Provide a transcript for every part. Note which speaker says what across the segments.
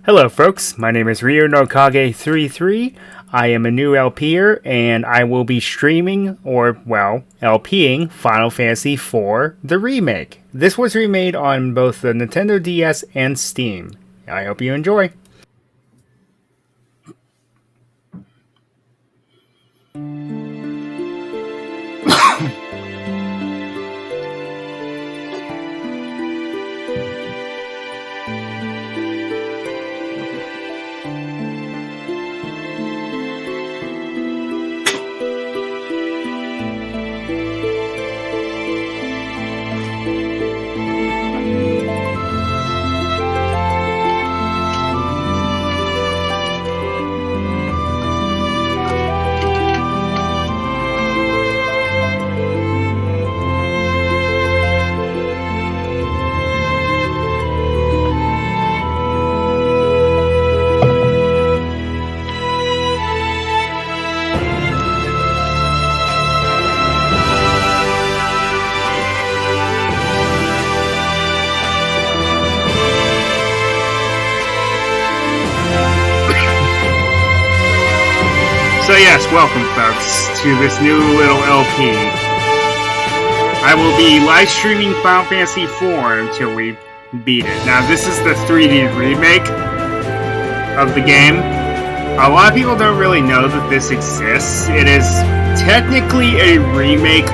Speaker 1: Hello folks, my name is Ryu no Kage33. I am a new LPer and I will be streaming, or well, LPing Final Fantasy IV, the remake. This was remade on both the Nintendo DS and Steam. I hope you enjoy. So yes, welcome folks to this new little LP. I will be live streaming Final Fantasy IV until we beat it. Now this is the 3D remake of the game. A lot of people don't really know that this exists. It is technically a remake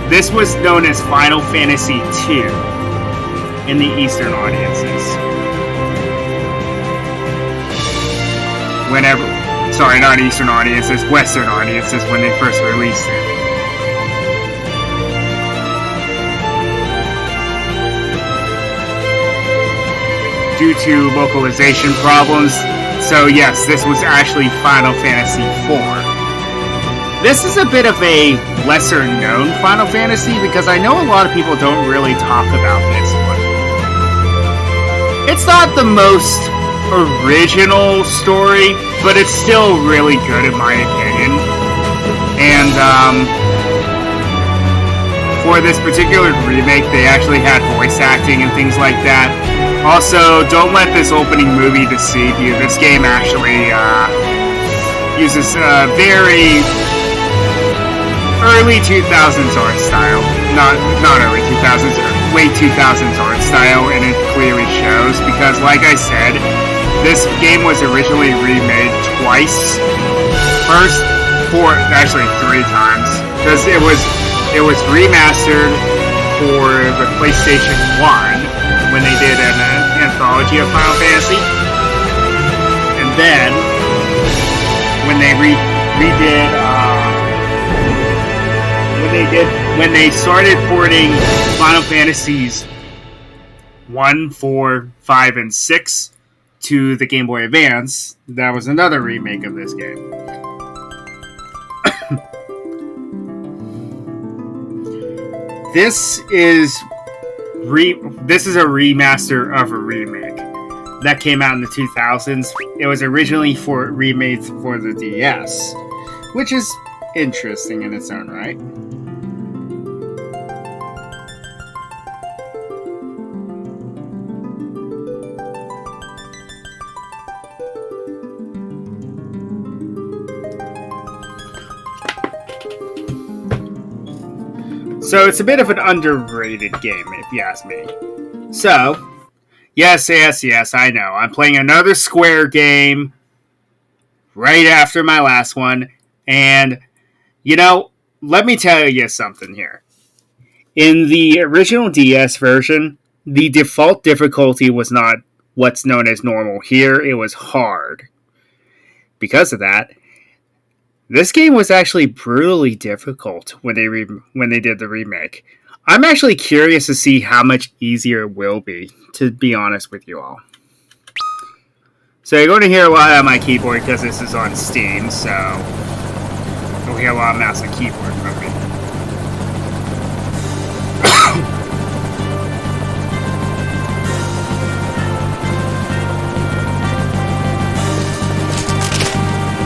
Speaker 1: this was known as Final Fantasy II in the Eastern audiences. Not Eastern audiences, Western audiences when they first released it. Due to localization problems, so yes, this was actually Final Fantasy IV. This is a bit of a lesser known Final Fantasy because I know a lot of people don't really talk about this one. It's not the most original story, but it's still really good in my opinion. And for this particular remake, they actually had voice acting and things like that. Also, don't let this opening movie deceive you. This game actually uses a very early 2000s art style. Not early 2000s, late 2000s art style, and it clearly shows because, like I said, this game was originally remade twice. Three times, because it was remastered for the PlayStation 1 when they did an anthology of Final Fantasy, and then when they started porting Final Fantasies 1, 4, 5, and 6 to the Game Boy Advance, that was another remake of this game. This is a remaster of a remake that came out in the 2000s. It was originally remade for the DS, which is interesting in its own right. So it's a bit of an underrated game, if you ask me. So, yes, I know. I'm playing another Square game right after my last one. And, let me tell you something here. In the original DS version, the default difficulty was not what's known as normal. Here, it was hard. Because of that, this game was actually brutally difficult when they did the remake. I'm actually curious to see how much easier it will be, to be honest with you all. So you're going to hear a lot on my keyboard because this is on Steam, so you'll hear a lot of mouse and keyboard from me.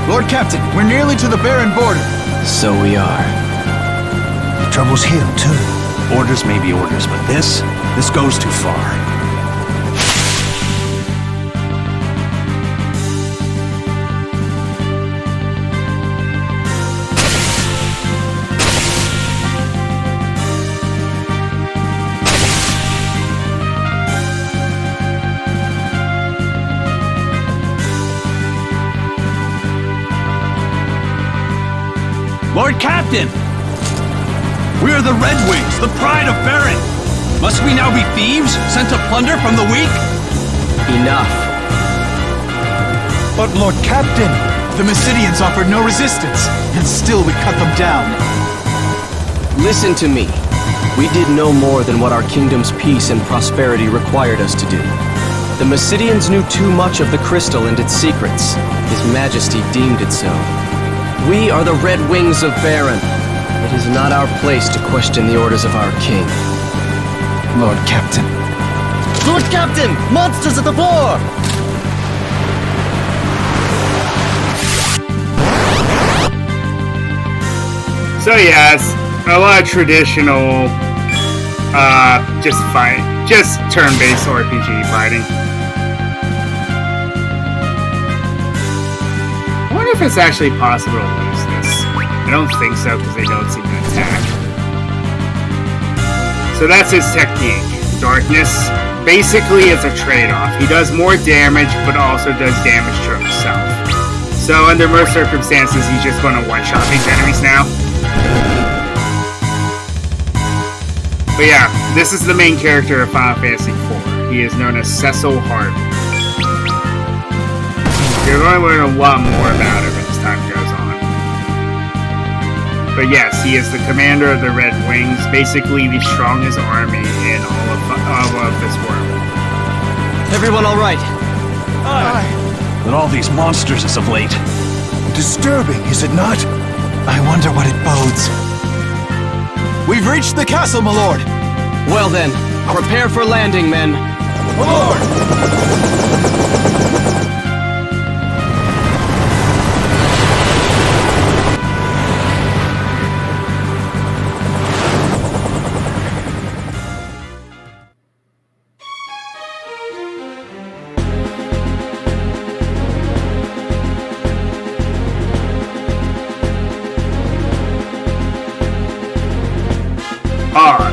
Speaker 2: Lord Captain, we're nearly to the Baron border.
Speaker 3: So we are.
Speaker 2: The trouble's him, too.
Speaker 3: Orders may be orders, but this goes too far.
Speaker 2: Lord Captain! We are the Red Wings, the pride of Baron! Must we now be thieves, sent to plunder from the weak?
Speaker 3: Enough.
Speaker 2: But Lord Captain, the Mysidians offered no resistance, and still we cut them down.
Speaker 3: Listen to me. We did no more than what our kingdom's peace and prosperity required us to do. The Mysidians knew too much of the crystal and its secrets. His Majesty deemed it so. We are the Red Wings of Baron. It is not our place to question the orders of our king.
Speaker 2: Lord Captain.
Speaker 3: Lord Captain! Monsters at the floor!
Speaker 1: So yes, a lot of traditional, just turn-based RPG fighting. I wonder if it's actually possible to lose this. I don't think so, because they don't seem to attack. So that's his technique. Darkness. Basically, it's a trade-off. He does more damage, but also does damage to himself. So under most circumstances, he's just going to one-shot these enemies now. But yeah, this is the main character of Final Fantasy IV. He is known as Cecil Hart. You're going to learn a lot more about him as time goes on. But yes, he is the commander of the Red Wings, basically the strongest army in all of this world.
Speaker 3: Everyone all right?
Speaker 2: Aye. But all these monsters as of late. Disturbing, is it not? I wonder what it bodes. We've reached the castle, my lord!
Speaker 3: Well then, prepare for landing, men.
Speaker 2: My lord!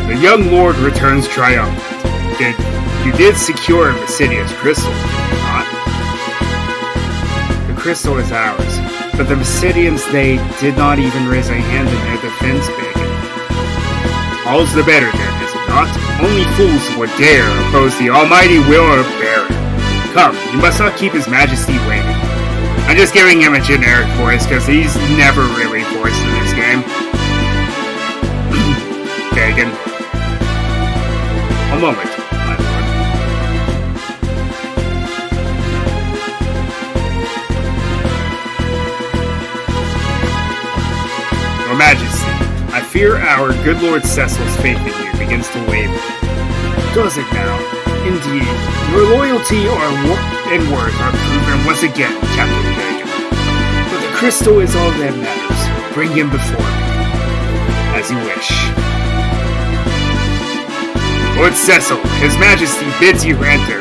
Speaker 1: The young lord returns triumphant. You did secure Mysidia's crystal, did you not? The crystal is ours, but the Mysidians, they did not even raise a hand in their defense begging. All's the better then, is it not? Only fools would dare oppose the almighty will of Baron. Come, you must not keep his majesty waiting. I'm just giving him a generic voice, because he's never really voiced in this game. Pagan. A moment, my lord. Your Majesty, I fear our good Lord Cecil's faith in you begins to waver. Does it now? Indeed, your loyalty and worth are proven once again, Captain Pagan. But the crystal is all that matters. Bring him before me, as you wish. Lord Cecil, His Majesty bids you enter.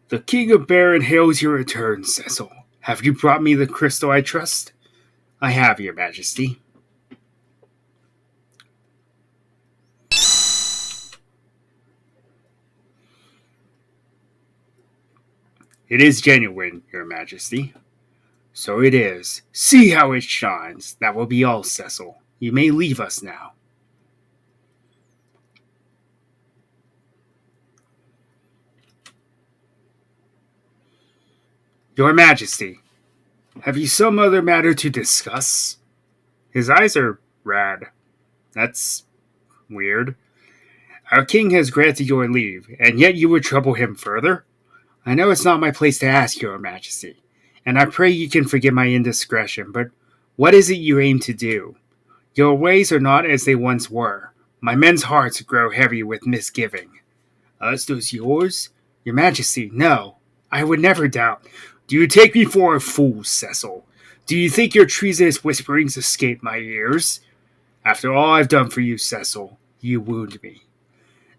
Speaker 1: The King of Baron hails your return, Cecil. Have you brought me the crystal I trust? I have, Your Majesty. It is genuine, Your Majesty. So it is. See how it shines. That will be all, Cecil. You may leave us now. Your Majesty, have you some other matter to discuss? His eyes are red. That's weird. Our king has granted your leave, and yet you would trouble him further? I know it's not my place to ask, Your Majesty, and I pray you can forgive my indiscretion, but what is it you aim to do? Your ways are not as they once were. My men's hearts grow heavy with misgiving. As does yours? Your Majesty, no. I would never doubt. Do you take me for a fool, Cecil? Do you think your treasonous whisperings escape my ears? After all I've done for you, Cecil, you wound me.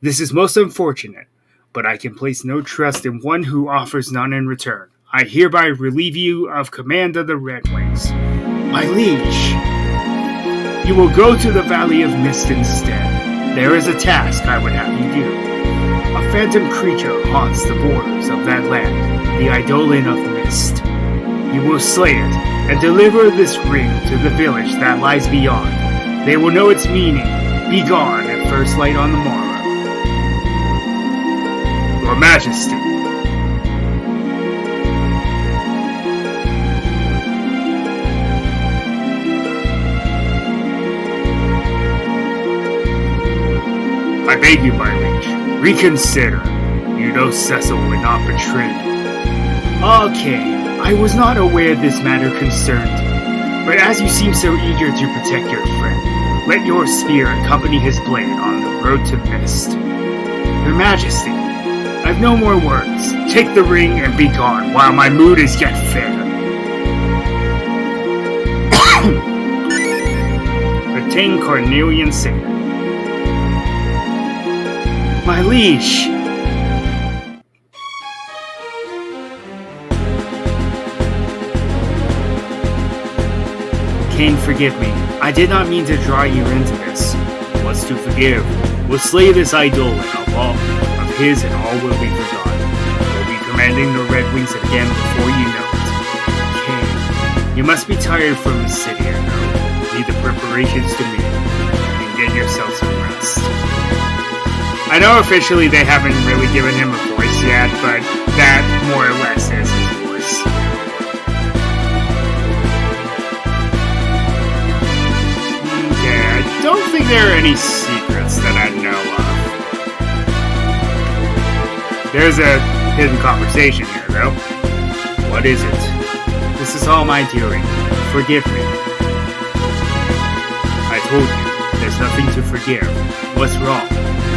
Speaker 1: This is most unfortunate, but I can place no trust in one who offers none in return. I hereby relieve you of command of the Red Wings. My liege, you will go to the Valley of Mist instead. There is a task I would have you do. A phantom creature haunts the borders of that land, the Eidolon of Mist. You will slay it and deliver this ring to the village that lies beyond. They will know its meaning. Be gone at first light on the morrow. Your Majesty. I beg you, my liege, reconsider. You know Cecil would not betray you. Okay, I was not aware this matter concerned you, but as you seem so eager to protect your friend, let your spear accompany his blade on the road to Mist. Your Majesty, I've no more words. Take the ring and be gone while my mood is yet fair. Retain Cornelian Saber. My liege! Cain, forgive me. I did not mean to draw you into this. What's to forgive? We'll slay this Eidolon of his and all will be forgotten. We'll be commanding the Red Wings again before you know it. Cain, you must be tired from the city, I know. Lead the preparations to me and get yourself some rest. I know officially they haven't really given him a voice yet, but that more or less is his voice. Okay, I don't think there are any secrets that I know of. There's a hidden conversation here, though. What is it? This is all my doing. Forgive me. I told you, there's nothing to forgive. What's wrong?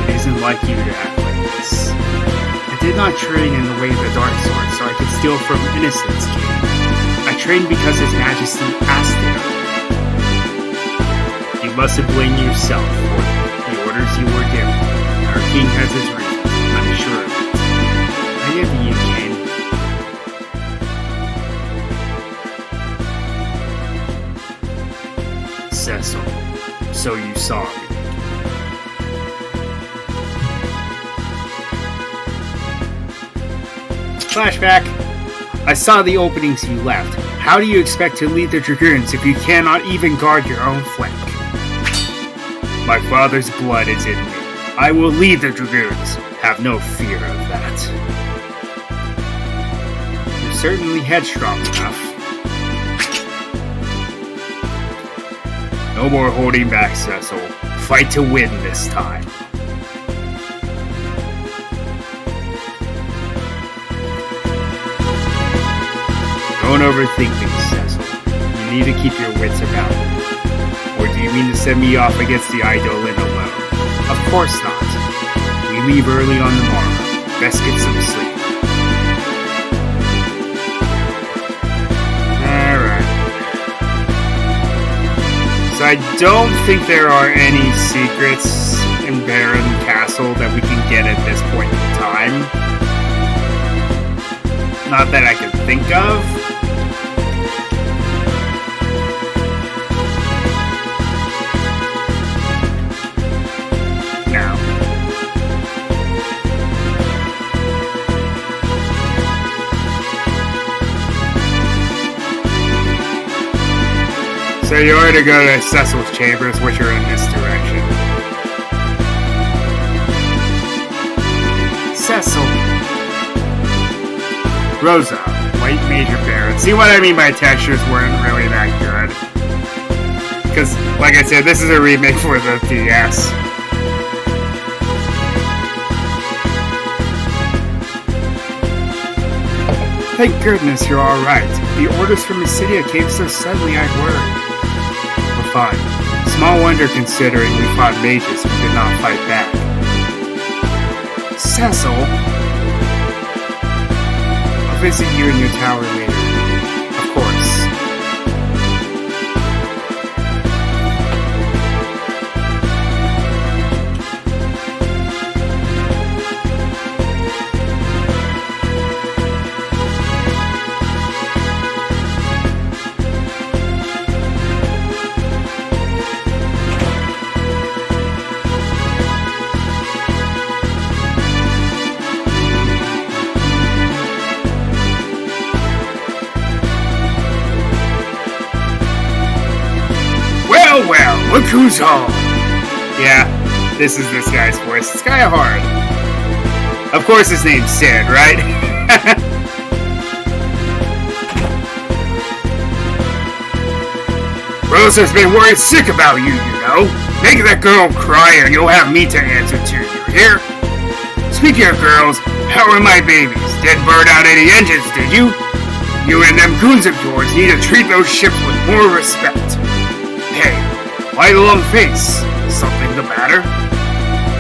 Speaker 1: It isn't like you to act like this. I did not train in the way of the Dark Sword so I could steal from innocence, King. I trained because His Majesty asked it of me. You mustn't blame yourself for the orders you were given. Our King has his reasons, I'm sure of it. I envy you, Cain. Cecil, so you saw me. Flashback. I saw the openings you left. How do you expect to lead the Dragoons if you cannot even guard your own flank? My father's blood is in me. I will lead the Dragoons. Have no fear of that. You're certainly headstrong enough. No more holding back, Cecil. Fight to win this time. Don't overthink things, Cecil. You need to keep your wits about you. Or do you mean to send me off against the Eidolon alone? Of course not. We leave early on the morrow. Best get some sleep. Alright. So I don't think there are any secrets in Baron Castle that we can get at this point in time. Not that I can think of. So you are to go to Cecil's chambers, which are in this direction. Cecil. Rosa, White Major Baron. See what I mean by textures weren't really that good. Because, like I said, this is a remake for the DS. Thank goodness you're alright. The orders from Mysidia came so suddenly I'd worried. We're fine. Small wonder considering we fought mages who did not fight back. Cecil? I'll visit you in your tower later. Of course. Look who's home! Yeah, this is this guy's voice. It's kinda hard. Of course his name's Sid, right? Rose has been worried sick about you, you know. Make that girl cry or you'll have me to answer to, you hear? Speaking of girls, how are my babies? Didn't burn out any engines, did you? You and them goons of yours need to treat those ships with more respect. Hey, why the long face? Something the matter?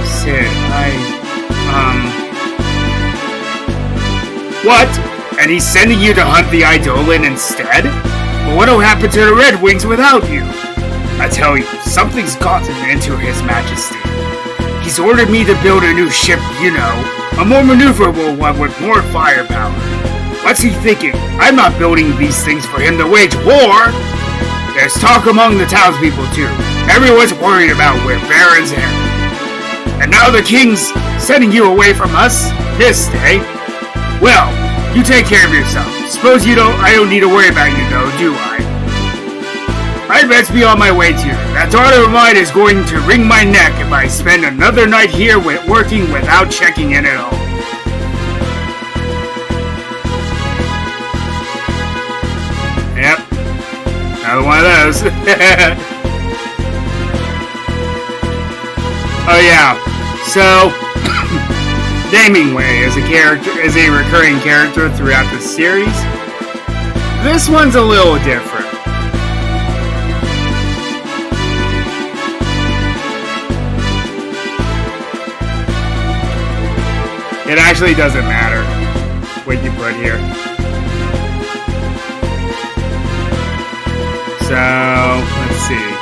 Speaker 1: Sid, What? And he's sending you to hunt the Eidolon instead? But what'll happen to the Red Wings without you? I tell you, something's gotten into His Majesty. He's ordered me to build a new ship, you know, a more maneuverable one with more firepower. What's he thinking? I'm not building these things for him to wage war! There's talk among the townspeople too. Everyone's worried about where Baron's headed. And now the king's sending you away from us? Missed, eh? Well, you take care of yourself. Suppose I don't need to worry about you though, do I? I'd best be on my way to you. That daughter of mine is going to wring my neck if I spend another night here working without checking in at home. Yep. Another one of those. Oh yeah. So Namingway is a recurring character throughout the series. This one's a little different. It actually doesn't matter what you put here. So, let's see.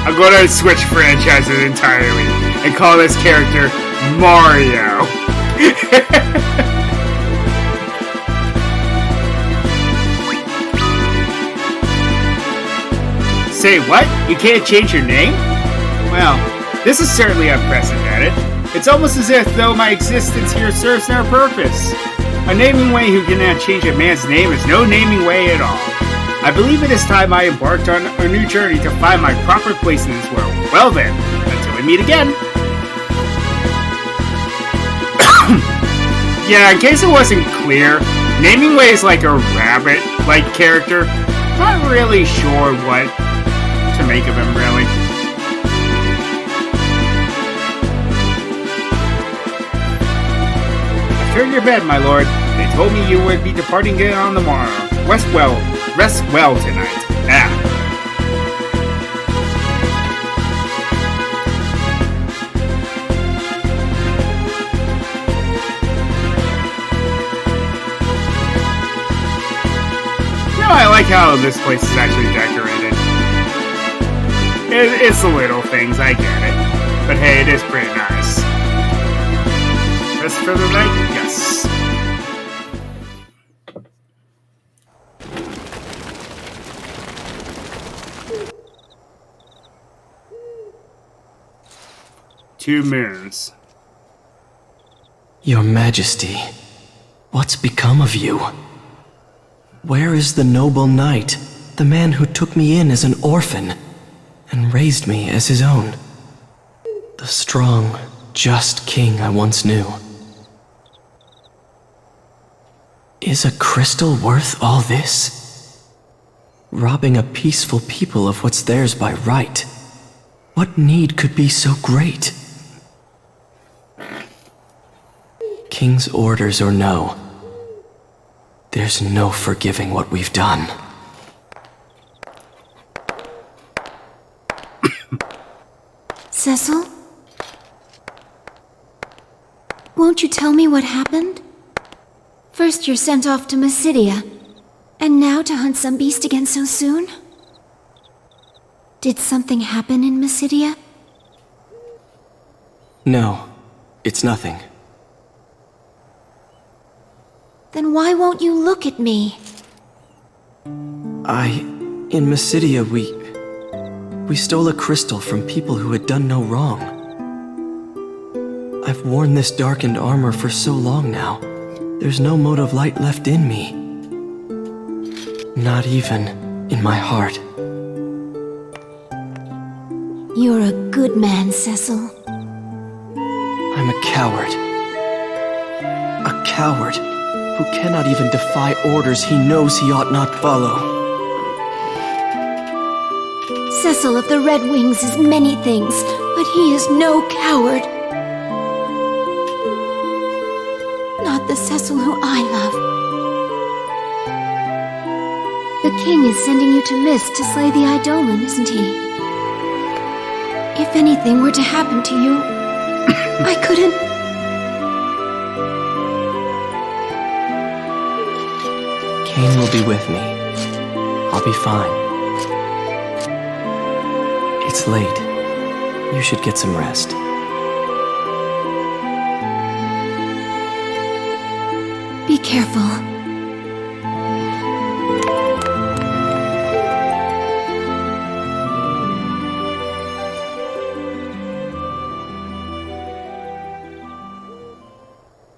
Speaker 1: I'm going to switch franchises entirely and call this character Mario. Say what? You can't change your name? Well, this is certainly unprecedented. It's almost as if though my existence here serves no purpose. A Namingway who cannot change a man's name is no Namingway at all. I believe it is time I embarked on a new journey to find my proper place in this world. Well then, until we meet again. Yeah, in case it wasn't clear, Namingway is like a rabbit-like character. Not really sure what to make of him, really. I've turned your bed, my lord. They told me you would be departing again on the morrow. Rest well tonight. Ah. You know, I like how this place is actually decorated. It's the little things, I get it. But hey, it is pretty nice. Rest for the night? Yes. Two moons.
Speaker 3: Your Majesty, what's become of you? Where is the noble knight, the man who took me in as an orphan and raised me as his own? The strong, just king I once knew. Is a crystal worth all this? Robbing a peaceful people of what's theirs by right. What need could be so great? King's orders or no, there's no forgiving what we've done.
Speaker 4: Cecil? Won't you tell me what happened? First you're sent off to Mysidia, and now to hunt some beast again so soon? Did something happen in Mysidia?
Speaker 3: No, it's nothing.
Speaker 4: Then why won't you look at me?
Speaker 3: In Mysidia, we stole a crystal from people who had done no wrong. I I've worn this darkened armor for so long now. There's no mote of light left in me. Not even in my heart.
Speaker 4: You're a good man, Cecil.
Speaker 3: I'm a coward. A coward who cannot even defy orders he knows he ought not follow.
Speaker 4: Cecil of the Red Wings is many things, but he is no coward. Not the Cecil who I love. The king is sending you to Mist to slay the Eidolon, isn't he? If anything were to happen to you, I couldn't...
Speaker 3: Cain will be with me. I'll be fine. It's late. You should get some rest.
Speaker 4: Be careful.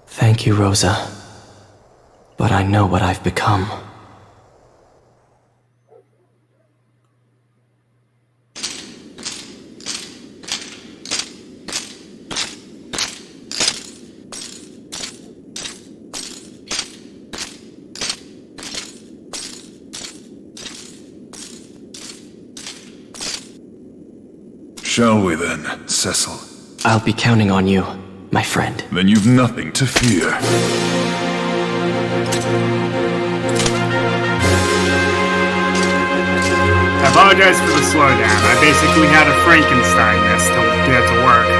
Speaker 3: Thank you, Rosa. But I know what I've become.
Speaker 2: Shall we then, Cecil?
Speaker 3: I'll be counting on you, my friend.
Speaker 2: Then you've nothing to fear.
Speaker 1: I apologize for the slowdown. I basically had a Frankenstein this to get it to work.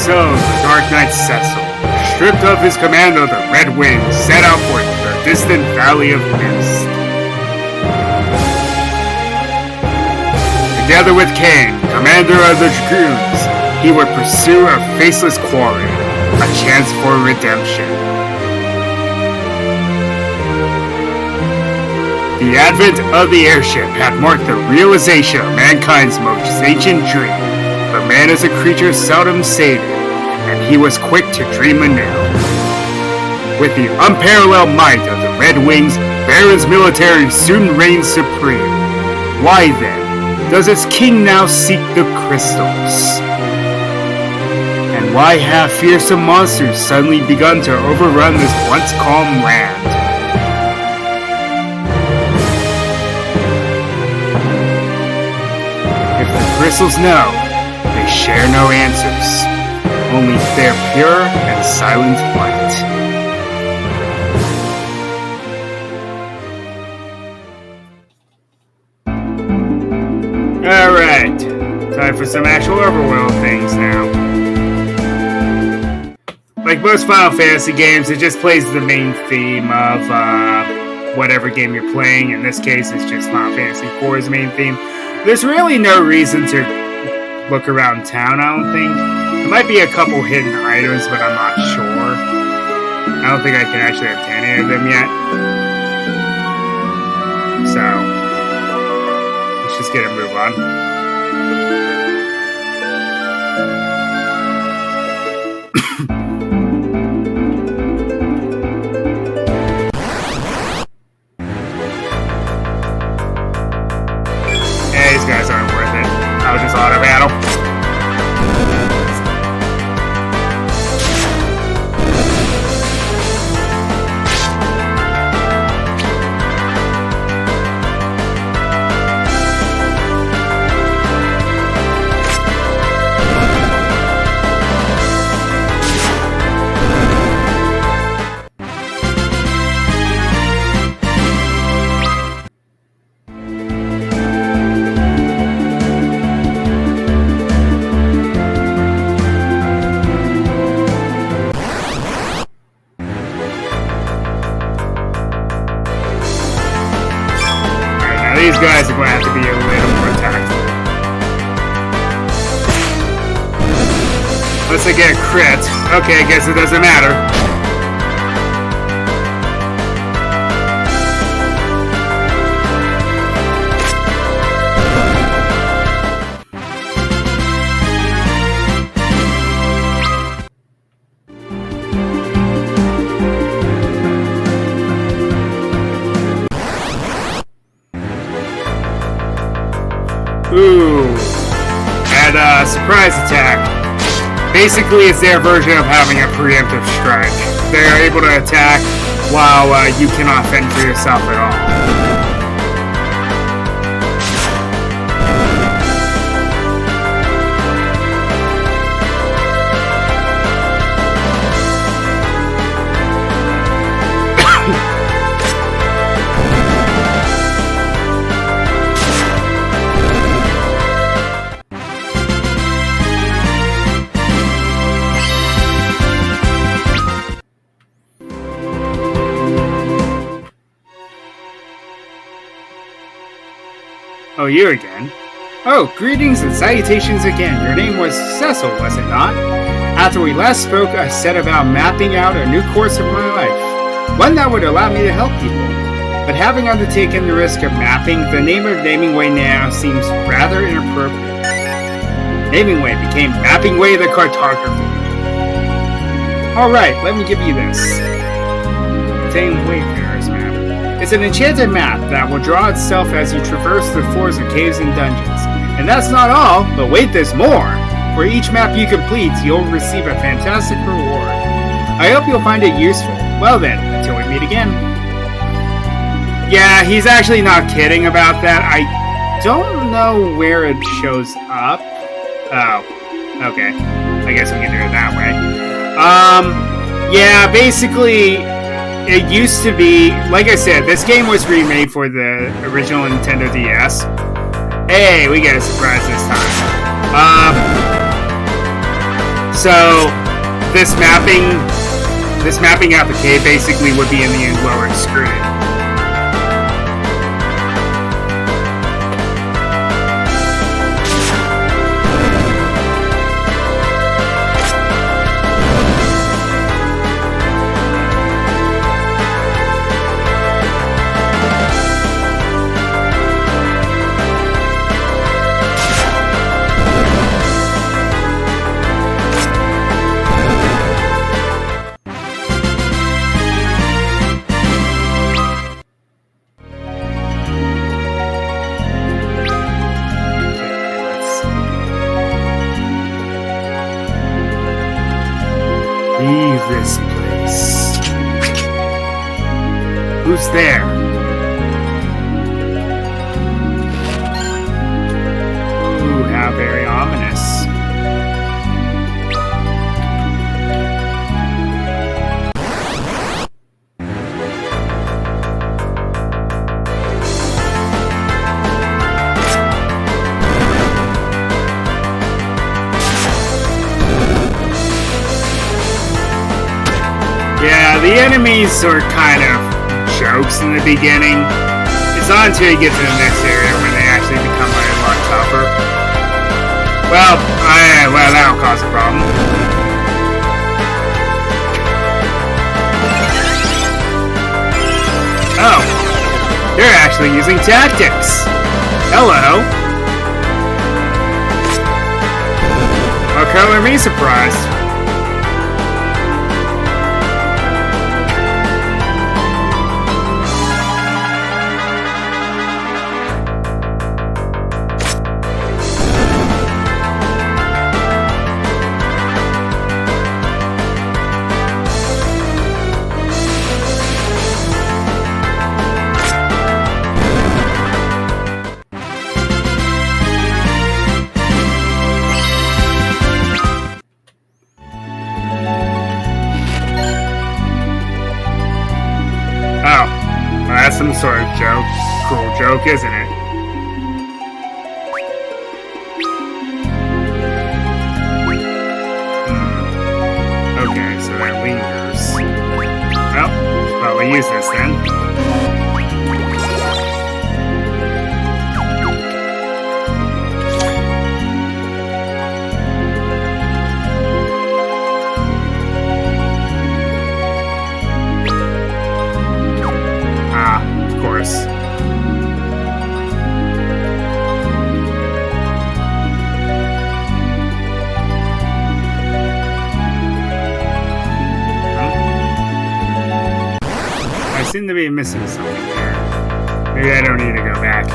Speaker 1: So, the Dark Knight Cecil, stripped of his command of the Red Wings, set out for the distant Valley of Mist. Together with Cain, commander of the Dragoons, he would pursue a faceless quarry, a chance for redemption. The advent of the airship had marked the realization of mankind's most ancient dream, but man is a creature seldom sated, and he was quick to dream anew. With the unparalleled might of the Red Wings, Baron's military soon reigned supreme. Why then does its king now seek the crystals? And why have fearsome monsters suddenly begun to overrun this once calm land? If the crystals know, they share no answers, only their pure and silent light. Alright, time for some actual overworld things now. Like most Final Fantasy games, it just plays the main theme of whatever game you're playing. In this case, it's just Final Fantasy IV's main theme. There's really no reason to look around town, I don't think. There might be a couple hidden items, but I'm not sure. I don't think I can actually obtain any of them yet. So, let's just get a move on. These guys aren't worth it. I'll just auto battle. these guys are going to have to be a little more tactful. Unless I get a crit. Okay, I guess it doesn't matter. Ooh. And surprise attack. Basically, it's their version of having a preemptive strike. They are able to attack while you cannot fend for yourself at all. Oh, you again? Oh, greetings and salutations again. Your name was Cecil, was it not? After we last spoke, I set about mapping out a new course of my life. One that would allow me to help people. But having undertaken the risk of mapping, the name of Namingway now seems rather inappropriate. Namingway became Mappingway the Cartography. Alright, let me give you this. Contain Wayfarer's map. It's an enchanted map that will draw itself as you traverse the floors of caves and dungeons. And that's not all, but wait, there's more! For each map you complete, you'll receive a fantastic reward. I hope you'll find it useful. Well then, until we meet again. Yeah, he's actually not kidding about that. I don't know where it shows up. Oh, okay. I guess we can do it that way. Yeah, basically, it used to be, like I said, this game was remade for the original Nintendo DS. Hey, we get a surprise this time. So, this mapping out the cave basically would be in the lower screen. Leave this place. Who's there? Ooh, how very ominous. Yeah, the enemies are kind of jokes in the beginning. It's not until you get to the next area when they actually become a lot tougher. Well, that'll cause a problem. Oh, they're actually using tactics. Hello. Well, color me surprised. That's some sort of joke. Cool joke, isn't it? Okay, so that lingers. Well, we'll use this then. seem to be missing something here. Maybe I don't need to go back.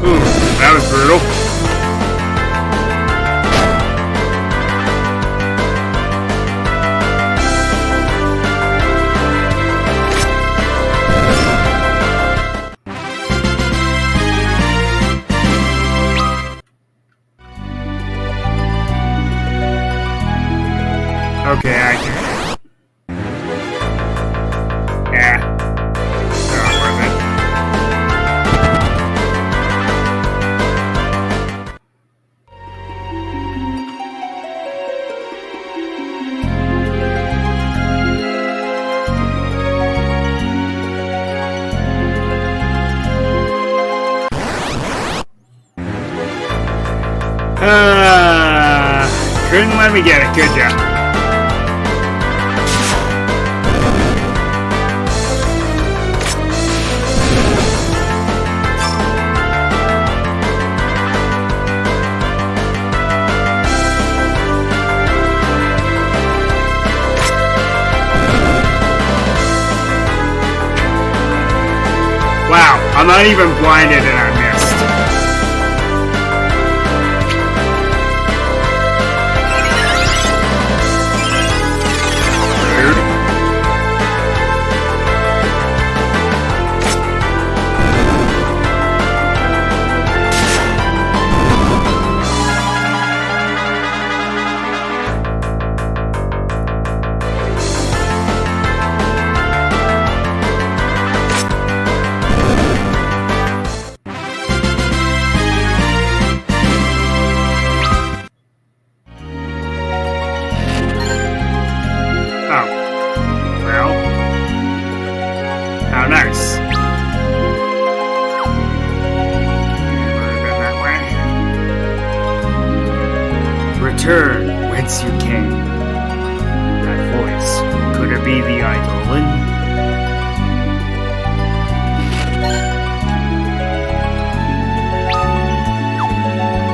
Speaker 1: Ooh, that was brutal. Okay, I can. Yeah. Not worth it. Couldn't let me get it, could ya? Wow, I'm not even blinded and I missed. Rude. Oh. Well. How nice. Never been that way. Return whence you came. That voice. Could it be the Eidolon?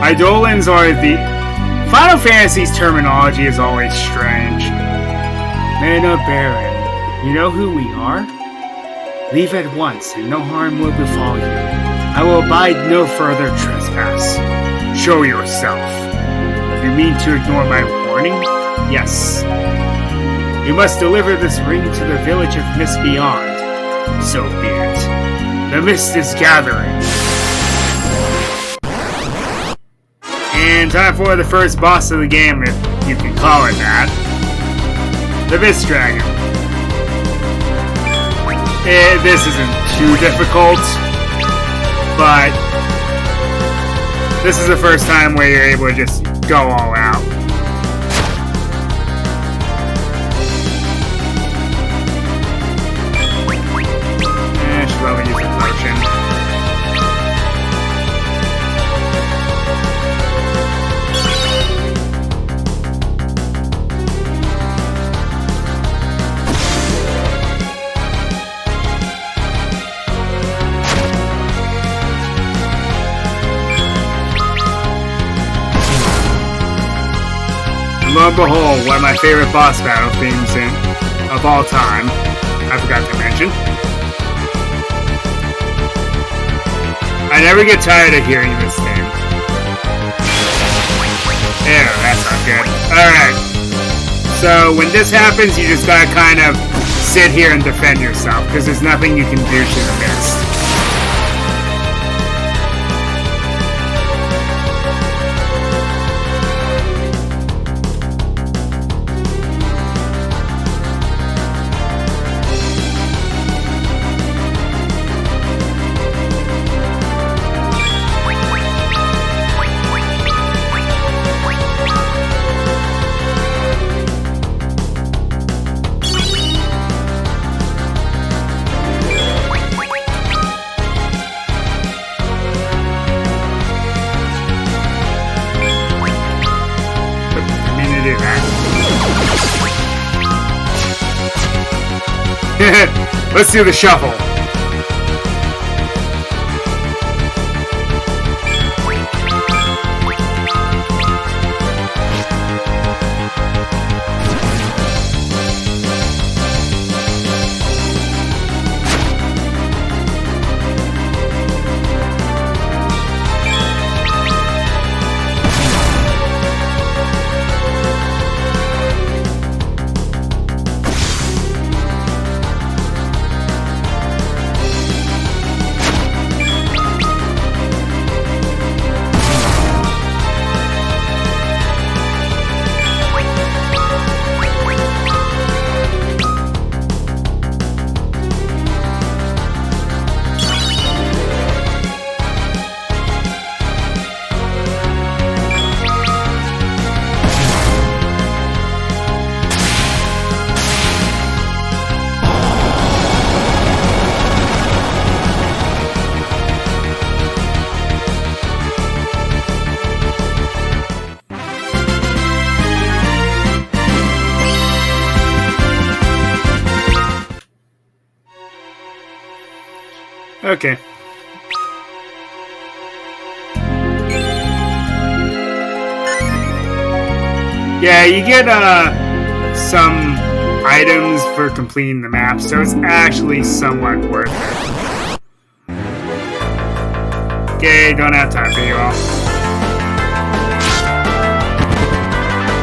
Speaker 1: Eidolons are the... Final Fantasy's terminology is always strange. Mana Baron, you know who we are? Leave at once, and no harm will befall you. I will abide no further trespass. Show yourself. If you mean to ignore my warning, yes. You must deliver this ring to the village of Mist Beyond. So be it. The mist is gathering. And time for the first boss of the game, if you can call it that. The Mist Dragon. This isn't too difficult, but this is the first time where you're able to just go all out. Should probably use a potion. Lo and behold, one of my favorite boss battle themes of all time. I forgot to mention. I never get tired of hearing this theme. Ew, that's not good. Alright. So, when this happens, you just gotta kind of sit here and defend yourself, because there's nothing you can do to the mist. Let's do the shuffle. Okay. Yeah, you get some items for completing the map, so it's actually somewhat worth it. Okay, don't have time for you all.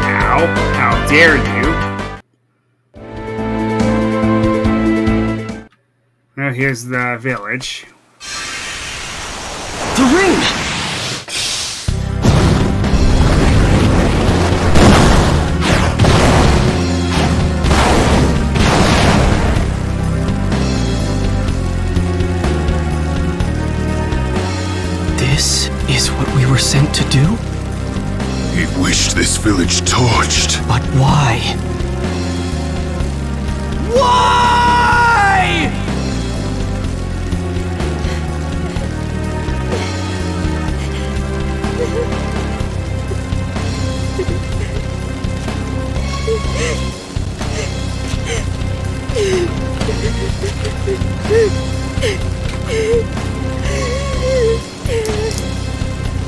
Speaker 1: Ow, how dare you? Now here's the village.
Speaker 3: The ring! This is what we were sent to do?
Speaker 2: He wished this village torched.
Speaker 3: But why? Why?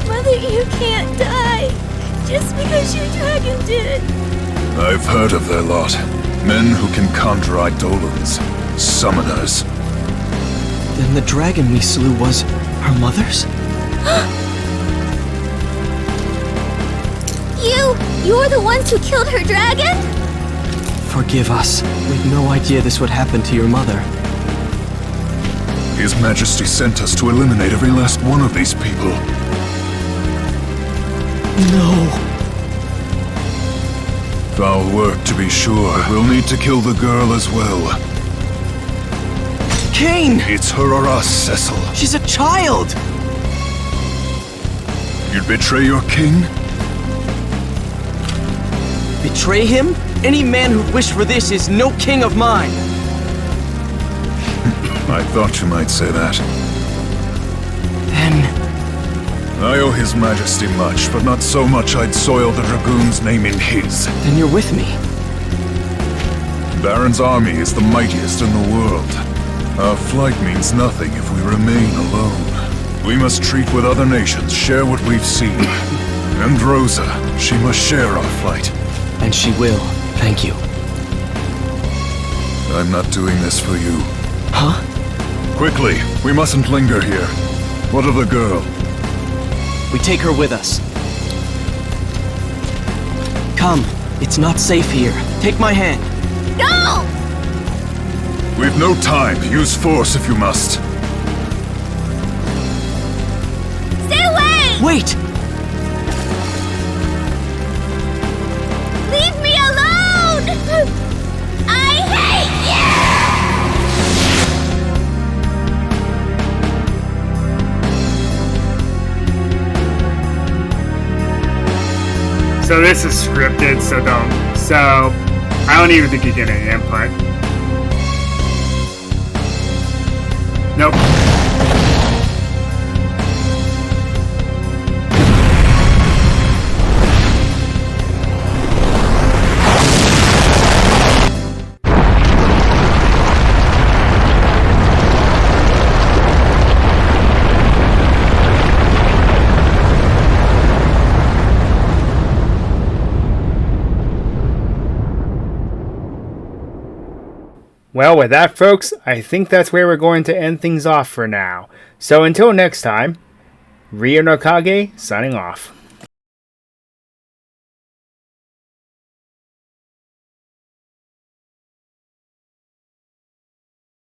Speaker 5: Mother, you can't die just because your dragon did.
Speaker 2: I've heard of their lot. Men who can conjure eidolons. Summoners.
Speaker 3: Then the dragon we slew was our mother's?
Speaker 5: You're the ones who killed her dragon?
Speaker 3: Forgive us. We'd no idea this would happen to your mother.
Speaker 2: His Majesty sent us to eliminate every last one of these people.
Speaker 3: No.
Speaker 2: Foul work, to be sure. We'll need to kill the girl as well.
Speaker 3: Cain!
Speaker 2: It's her or us, Cecil.
Speaker 3: She's a child!
Speaker 2: You'd betray your king?
Speaker 3: Betray him? Any man who'd wish for this is no king of mine!
Speaker 2: I thought you might say that.
Speaker 3: Then...
Speaker 2: I owe His Majesty much, but not so much I'd soil the Dragoon's name in his.
Speaker 3: then you're with me.
Speaker 2: Baron's army is the mightiest in the world. Our flight means nothing if we remain alone. We must treat with other nations, share what we've seen. And Rosa, she must share our flight.
Speaker 3: And she will. Thank you.
Speaker 2: I'm not doing this for you.
Speaker 3: Huh?
Speaker 2: Quickly, we mustn't linger here. What of the girl?
Speaker 3: We take her with us. Come. It's not safe here. Take my hand.
Speaker 5: No!
Speaker 2: We've no time. Use force if you must.
Speaker 5: Stay away!
Speaker 3: Wait!
Speaker 5: Leave me alone! I hate
Speaker 1: So this is scripted, so I don't even think you get any input. Nope. Well, with that, folks, I think that's where we're going to end things off for now. So until next time, Rio no Kage signing off.